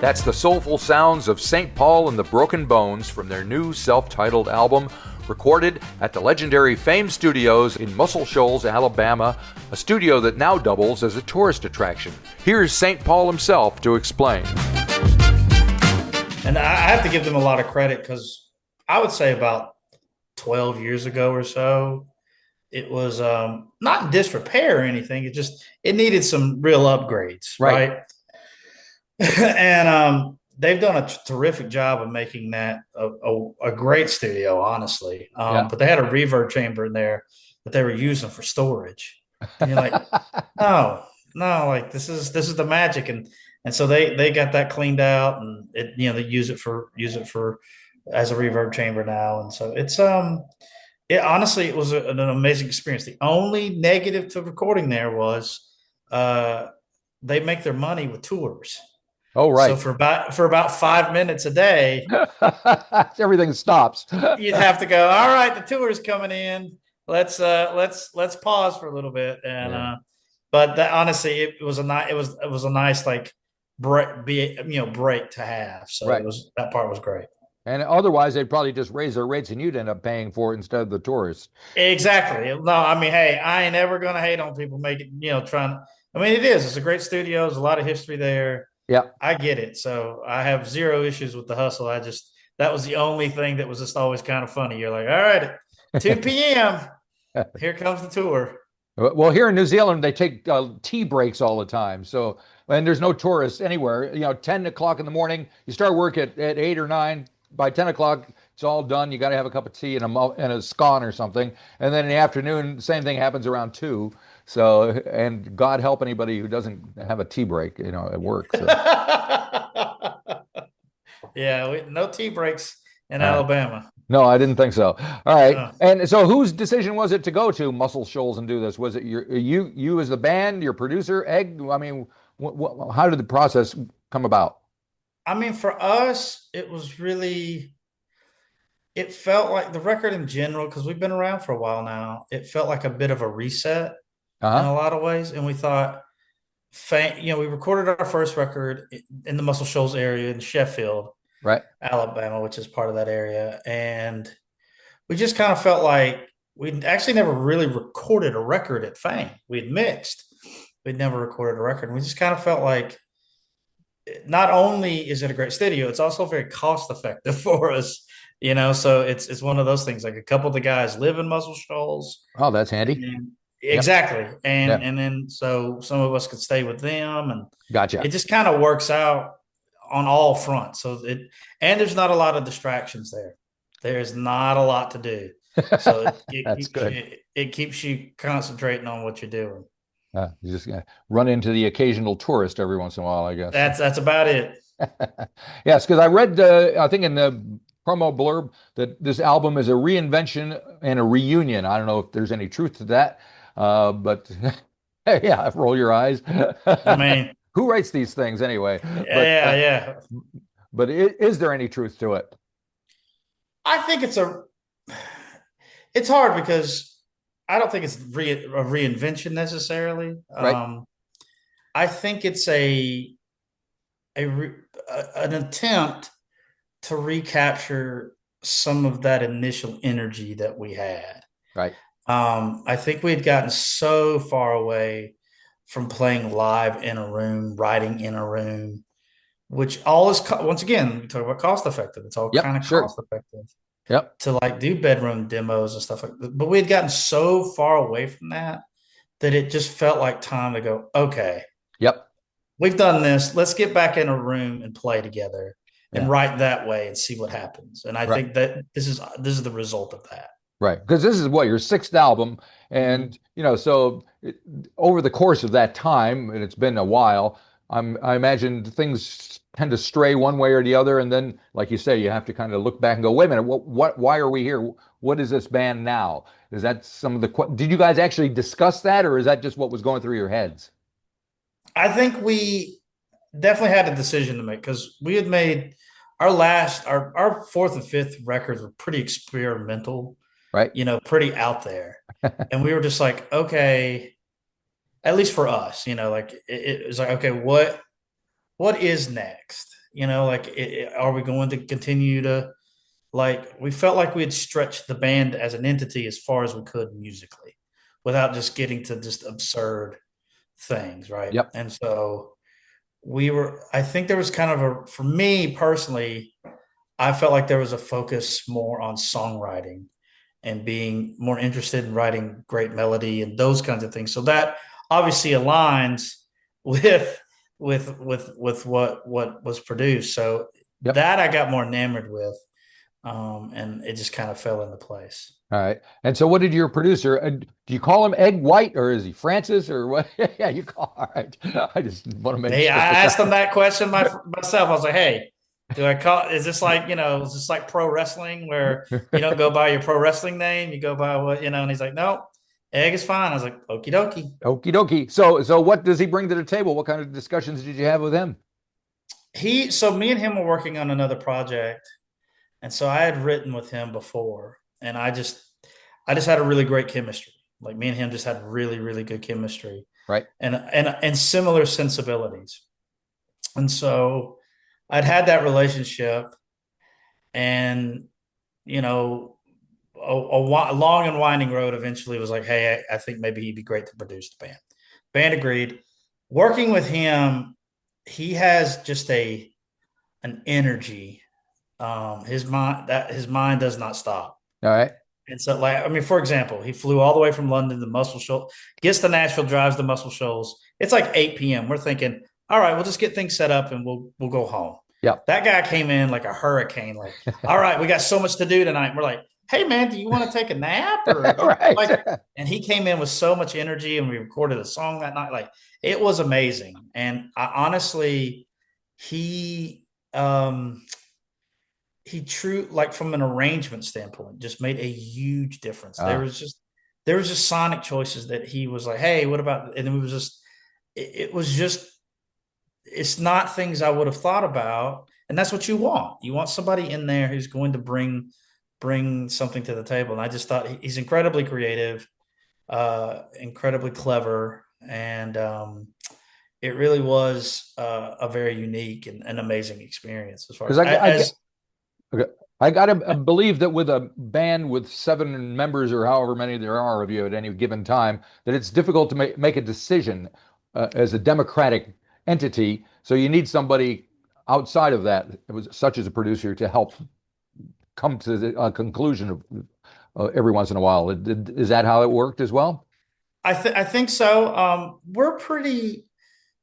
That's the soulful sounds of St. Paul and the Broken Bones from their new self-titled album, recorded at the legendary Fame Studios in Muscle Shoals, Alabama, a studio that now doubles as a tourist attraction. Here's St. Paul himself to explain. And I have to give them a lot of credit because I would say about 12 years ago or so, it was not in disrepair or anything. It needed some real upgrades, right? And they've done a terrific job of making that a great studio, honestly. But they had a reverb chamber in there that they were using for storage. And you're like, no, like this is the magic. And so they got that cleaned out, and they use it for as a reverb chamber now. And so honestly, it was an amazing experience. The only negative to recording there was they make their money with tours. Oh, right. So for about 5 minutes a day, everything stops. You'd have to go, all right, the tour is coming in. Let's pause for a little bit. And but honestly, it was a nice like break to have. So that part was great. And otherwise, they'd probably just raise their rates, and you'd end up paying for it instead of the tourists. Exactly. No, I mean, hey, I ain't ever gonna hate on people making trying. I mean, it's a great studio. There's a lot of history there. Yeah, I get it. So I have zero issues with the hustle. That was the only thing that was just always kind of funny. You're like, all right, 2 p.m. Here comes the tour. Well, here in New Zealand, they take tea breaks all the time. So, and there's no tourists anywhere. 10 o'clock in the morning, you start work at 8 or 9. By 10 o'clock, it's all done. You got to have a cup of tea and a scone or something. And then in the afternoon, same thing happens around 2. So, and God help anybody who doesn't have a tea break, at work. So. No tea breaks in Alabama. No, I didn't think so. All right. And so whose decision was it to go to Muscle Shoals and do this? Was it you as the band, your producer, Egg? I mean, how did the process come about? I mean, for us, it felt like the record in general, because we've been around for a while now, it felt like a bit of a reset in a lot of ways. And we thought, we recorded our first record in the Muscle Shoals area in Sheffield, Alabama, which is part of that area. And we just kind of felt like we'd actually never really recorded a record at Fame. We'd mixed. We'd never recorded a record. And we just kind of felt like, not only is it a great studio, it's also very cost effective for us, so it's one of those things. Like a couple of the guys live in Muscle Shoals. Oh, that's handy. Exactly. And then so some of us could stay with them, and gotcha. It just kind of works out on all fronts. So and there's not a lot of distractions there. There's not a lot to do. So it keeps you concentrating on what you're doing. You just run into the occasional tourist every once in a while, I guess. That's about it. Yes, because I read, I think in the promo blurb, that this album is a reinvention and a reunion. I don't know if there's any truth to that, but roll your eyes. I mean, who writes these things anyway? But is there any truth to it? I think it's hard because I don't think it's a reinvention necessarily. Right. I think it's an attempt to recapture some of that initial energy that we had. Right. I think we had gotten so far away from playing live in a room, writing in a room, which all is, once again, we talk about cost effective. It's all kind of cost effective. Yep. To like do bedroom demos and stuff like that. But we had gotten so far away from that it just felt like time to go, okay. Yep. We've done this. Let's get back in a room and play together and write that way and see what happens. And I think that this is the result of that. Right. Because this is your 6th album. And, so over the course of that time, and it's been a while, I imagine things tend to stray one way or the other, and then, like you say, you have to kind of look back and go, wait a minute, why are we here? What is this band now? Is that some of the did you guys actually discuss that, or is that just what was going through your heads? I think we definitely had a decision to make, because we had made our 4th and 5th records were pretty experimental, right? Pretty out there. And we were just like, okay, at least for us, like it was like, okay, what is next? Like, are we going to continue to, like, we felt like we had stretched the band as an entity as far as we could musically without just getting to just absurd things, right? Yep. And so I think there was kind of for me personally, I felt like there was a focus more on songwriting and being more interested in writing great melody and those kinds of things. So that obviously aligns with what was produced. So Yep. that I got more enamored with, and it just kind of fell into place. All right. And so what did your producer, do you call him Egg White or is he Francis or what? Yeah, you call. All right. I just want to make Hey, sure. I asked him that question myself. I was like, hey, do I call, is this like, is this like pro wrestling where you don't go by your pro wrestling name, you go by what, and he's like, no, Egg is fine. I was like, okie dokie. Okie dokie. So what does he bring to the table? What kind of discussions did you have with him? So me and him were working on another project. And so I had written with him before, and I just had a really great chemistry. Like, me and him just had really, really good chemistry, Right. and similar sensibilities. And so I'd had that relationship, and a long and winding road eventually was like, hey, I think maybe he'd be great to produce the band. Band agreed. Working with him, he has just an energy. His mind does not stop. All right. And so, like, I mean, for example, he flew all the way from London to Muscle Shoals, gets to Nashville, drives to Muscle Shoals. It's like 8 p.m. We're thinking, all right, we'll just get things set up and we'll go home. Yep. That guy came in like a hurricane, like, all right, we got so much to do tonight. And we're like, hey man, do you want to take a nap? Or Right. like, and he came in with so much energy, and we recorded a song that night. Like, it was amazing. And I honestly, he like, from an arrangement standpoint, just made a huge difference. There was just sonic choices that he was like, hey, what about, and it was just, it's not things I would have thought about. And that's what you want. You want somebody in there who's going to bring something to the table. And I just thought he's incredibly creative, incredibly clever. And it really was a very unique and amazing experience as far as I got to believe that with a band with 7 members or however many there are of you at any given time, that it's difficult to make a decision as a democratic entity. So you need somebody outside of that, such as a producer, to help come to the conclusion of every once in a while. Is that how it worked as well? I think so.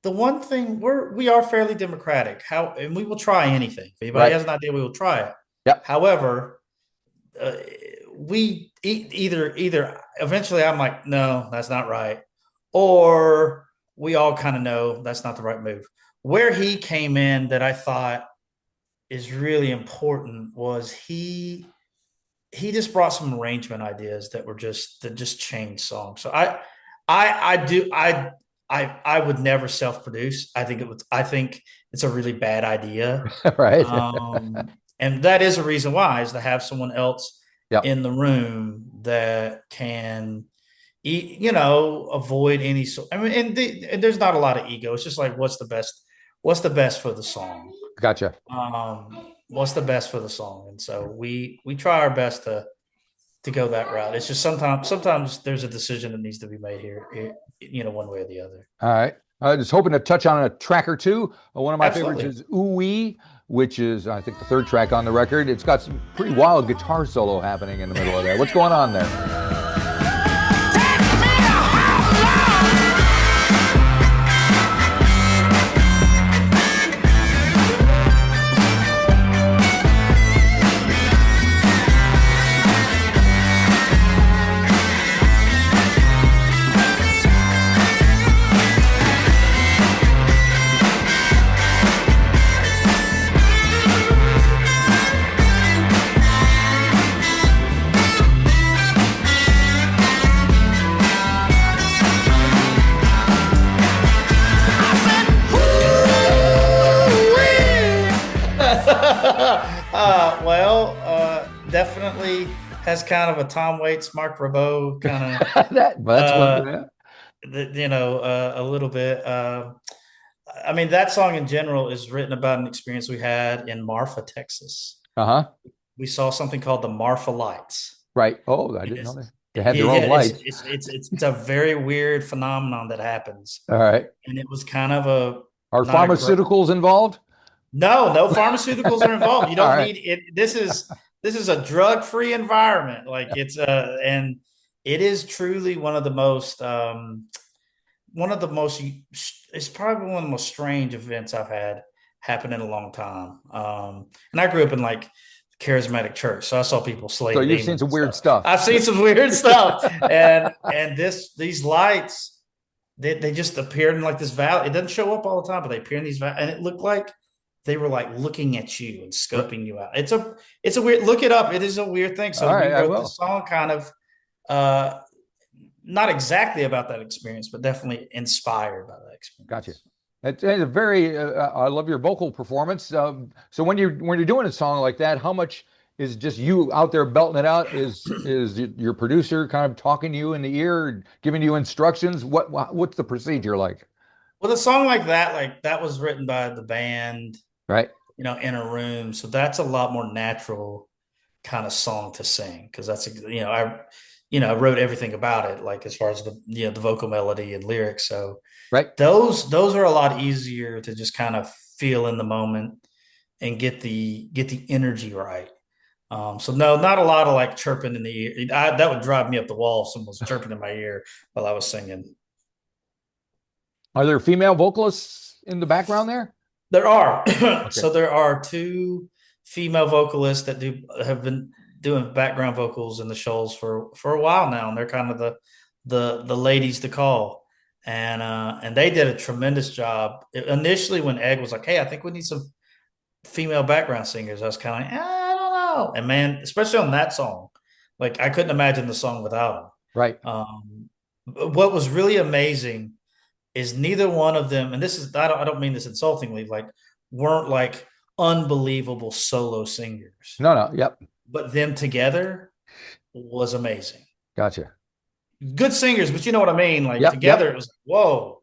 The one thing, we are fairly democratic. And we will try anything. If anybody has an idea, we will try it. Yep. However, we either eventually I'm like, no, that's not right, or we all kind of know that's not the right move. Where he came in that I thought is really important was he just brought some arrangement ideas that just changed songs. So I would never self-produce. I think it's a really bad idea. Right. And that is a reason why, is to have someone else Yep. in the room that can, avoid any. I mean, and there's not a lot of ego. It's just like, what's the best for the song? Gotcha. What's the best for the song? And so we try our best to go that route. It's just sometimes there's a decision that needs to be made here, one way or the other. All right. I was hoping to touch on a track or two. One of my Absolutely. favorites is Ooh Wee, which is, I think, the 3rd track on the record. It's got some pretty wild guitar solo happening in the middle of that. What's going on there? Definitely has kind of a Tom Waits, Mark Ribot kind of That's a little bit. I mean, that song in general is written about an experience we had in Marfa, Texas. Uh-huh. We saw something called the Marfa Lights. Right. Oh, I didn't know It's, that. They had their yeah, own lights. it's a very weird phenomenon that happens, All right. and it was kind of a Are not a great. pharmaceuticals involved? No pharmaceuticals are involved. You All don't right. need it. This is a drug-free environment. Like and it is truly one of the most it's probably one of the most strange events I've had happen in a long time. And I grew up in like charismatic church, so I saw people So slay you've seen demons some and weird stuff. stuff. I've seen some weird stuff, and these lights they just appeared in like this valley. It doesn't show up all the time, but they appear in these and it looked like they were like looking at you and Right. scoping you out. It's a weird, look it up. It is a weird thing. All So we right, I wrote this will. song kind of uh not exactly about that experience, but definitely inspired by that Gotcha. experience. It's a very. I love your vocal performance. So when you're doing a song like that, how much is just you out there belting it out? Is your producer kind of talking to you in the ear, giving you instructions? What's the procedure like? With a song like that was written by the band, Right. in a room. So that's a lot more natural kind of song to sing because I wrote everything about it, like as far as the vocal melody and lyrics. So Right. those are a lot easier to just kind of feel in the moment and get the energy right. So no, not a lot of like chirping in the ear. That would drive me up the wall if someone was chirping in my ear while I was singing. Are there female vocalists in the background there? There are. Okay. So there are two female vocalists that have been doing background vocals in the shows for a while now, and they're kind of the ladies to call. And they did a tremendous job. Initially, when Egg was like, "Hey, I think we need some female background singers," I was kind of like, I don't know. And man, especially on that song, like I couldn't imagine the song without Right. them. What was really amazing is neither one of them, and this is I don't mean this insultingly, like weren't like unbelievable solo singers, No, no. Yep. but them together was amazing. Gotcha. Good singers, but you know what I mean. Like Yep. together, Yep. it was like, whoa,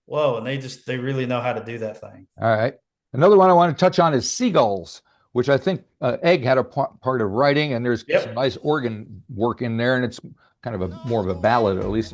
whoa, and they really know how to do that thing. All right. Another one I want to touch on is Seagulls, which I think Egg had a part of writing, and there's some Yep. nice organ work in there, and it's kind of a more of a ballad, at least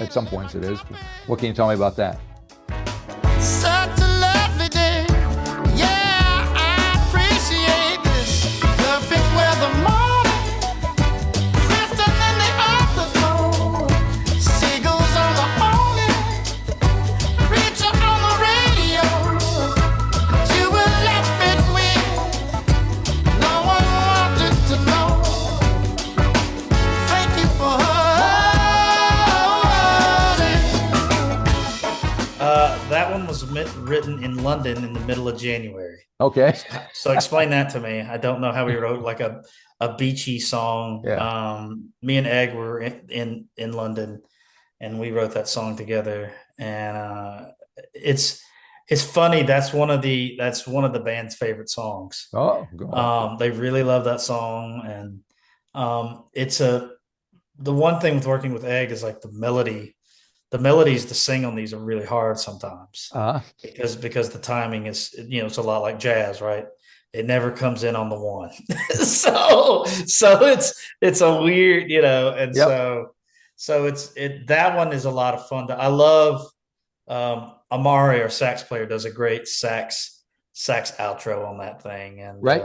at some points it is. What can you tell me about that? Such a lovely day. Yeah, I appreciate this. Perfect weather morning. Crystal in the afterglow. Seagulls on the awning. Preacher on the radio. You were left it with. No one wanted to know. Thank you for That one was written in London in the middle of January. Okay. So explain that to me. I don't know how we wrote like a beachy song. Yeah. Me and Egg were in London, and we wrote that song together. And it's funny. That's one of the band's favorite songs. Oh, go on. They really love that song, and the one thing with working with Egg is like the melody. The melodies to sing on these are really hard sometimes Uh, because the timing is, it's a lot like jazz, right? It never comes in on the one. So it's a weird, and yep. so that one is a lot of fun. I love Amari, our sax player, does a great sax outro on that thing, and Right.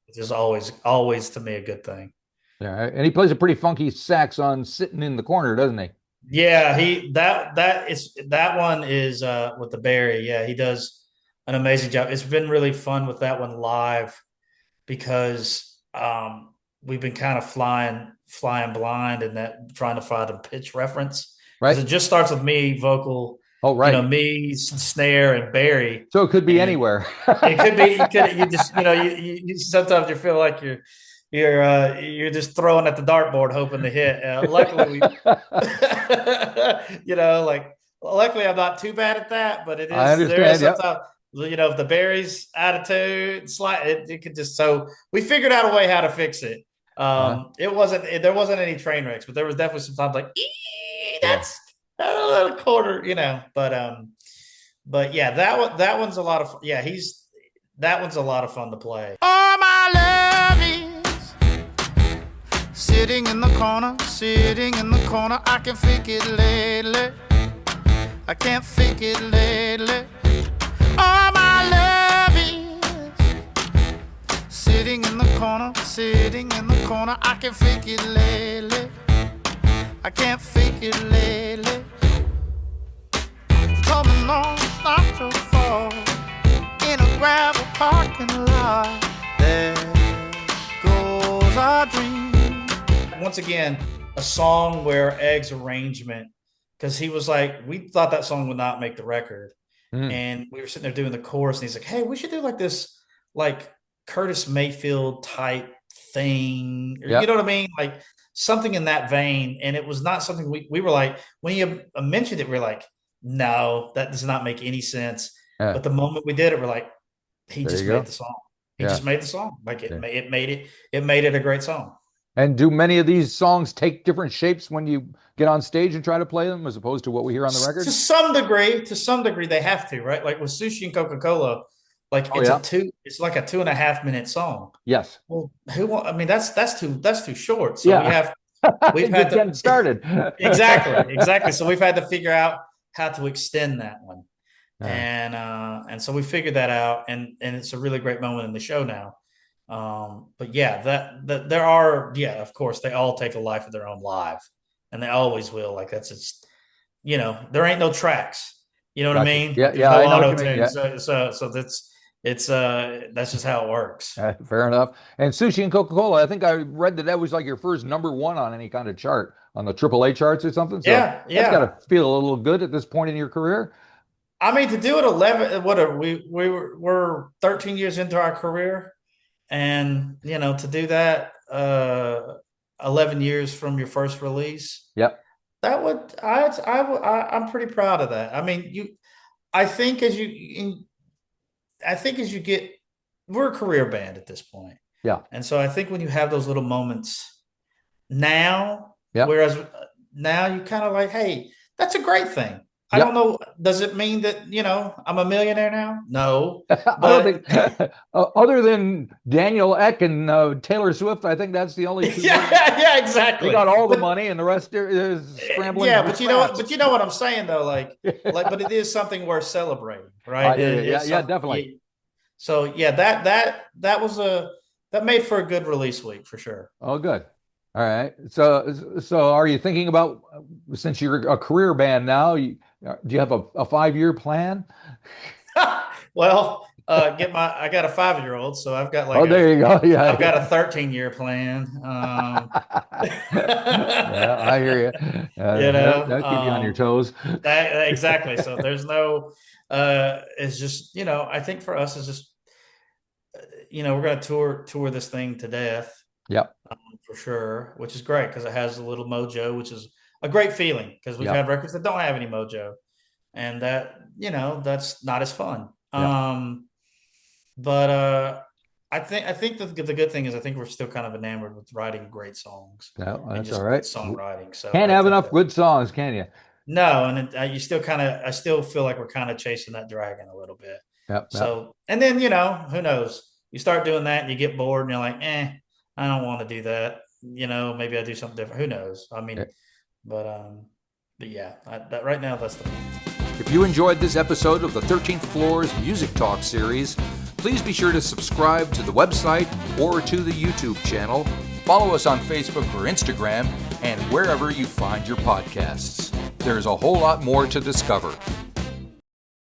it's just always to me a good thing. Yeah. And he plays a pretty funky sax on Sitting in the Corner, doesn't he? Yeah, that one is with the Barry. Yeah, he does an amazing job. It's been really fun with that one live because we've been kind of flying blind and that trying to find a pitch reference because Right. it just starts with me vocal, Oh, right. me snare and Barry. So it could be And anywhere. it could be you just you sometimes you feel like you're just throwing at the dartboard hoping to hit. Luckily, luckily I'm not too bad at that, but I there is understand. Yep. sometimes if the Barry's attitude it could just so we figured out a way how to fix it. Uh, There wasn't any train wrecks, but there was definitely sometimes like yeah. that's a little quarter, but But yeah, that one's a lot of yeah, that one's a lot of fun to play. All my love is sitting in the corner, sitting in the corner. I can fake it lately. I can't fake it lately. All my love is sitting in the corner, sitting in the corner. I can fake it lately. I can't fake it lately. Coming on, not to fall in a gravel parking lot. There goes our dream. Once again, a song where Egg's arrangement, because he was like, we thought that song would not make the record. And we were sitting there doing the chorus, and he's like, hey, we should do like this, like Curtis Mayfield type thing. Or, you know what I mean? Like something in that vein. And it was not something we were like, when you mentioned it, we we're like, no, that does not make any sense. But the moment we did it, we're like, he just made the song. He just made the song. Like it made it a great song. And do many of these songs take different shapes when you get on stage and try to play them as opposed to what we hear on the record? To some degree, they have to, right? Like with Sushi and Coca-Cola, like it's like a 2.5 minute song. Yes. Well, I mean, that's too short. So we've had to get started. Exactly. So we've had to figure out how to extend that one. And so we figured that out, and it's a really great moment in the show now. But yeah, that there are, of course, they all take a life of their own live, and they always will. Like that's just, there ain't no tracks. You know what I mean? Yeah, no I know what you mean. Yeah. So that's just how it works. Fair enough. And Sushi and Coca-Cola, I think I read that was like your first #1 on any kind of chart, on the AAA charts or something. So that's got to feel a little good at this point in your career. I mean, to do it 11, we're 13 years into our career. And, to do that 11 years from your first release. Yep. I'm pretty proud of that. I mean, I think as you get, we're a career band at this point. Yeah. And so I think when you have those little moments now, whereas now you kind of like, hey, that's a great thing. I don't know. Does it mean that, I'm a millionaire now? No. But I don't think, other than Daniel Ek and Taylor Swift, I think that's the only two. Yeah, exactly. They got all the money, and the rest is scrambling. Yeah, but you know what I'm saying though, like, but it is something worth celebrating, right? Yeah, definitely. So yeah, that made for a good release week for sure. Oh, good. All right. So are you thinking about, since you're a career band now, do you have a 5-year plan? Well, I got a 5-year-old, so I've got like, there you go. Yeah. I've got a 13-year plan. Yeah, I hear you. That'll keep you on your toes. Exactly. So there's no, it's just, I think for us, it's just, we're going to tour this thing to death. Yep. For sure, which is great because it has a little mojo, which is a great feeling because we've had records that don't have any mojo, and that that's not as fun. But I think the good thing is I think we're still kind of enamored with writing great songs. Yeah, that's all right. Songwriting, so can't have enough good songs, can you? No, and you still I still feel like we're kind of chasing that dragon a little bit. Yep. So and then who knows? You start doing that and you get bored and you're like, I don't want to do that. Maybe I do something different. Who knows? I mean, but yeah, that right now, that's the plan. If you enjoyed this episode of the 13th Floor's Music Talk series, please be sure to subscribe to the website or to the YouTube channel. Follow us on Facebook or Instagram and wherever you find your podcasts. There's a whole lot more to discover.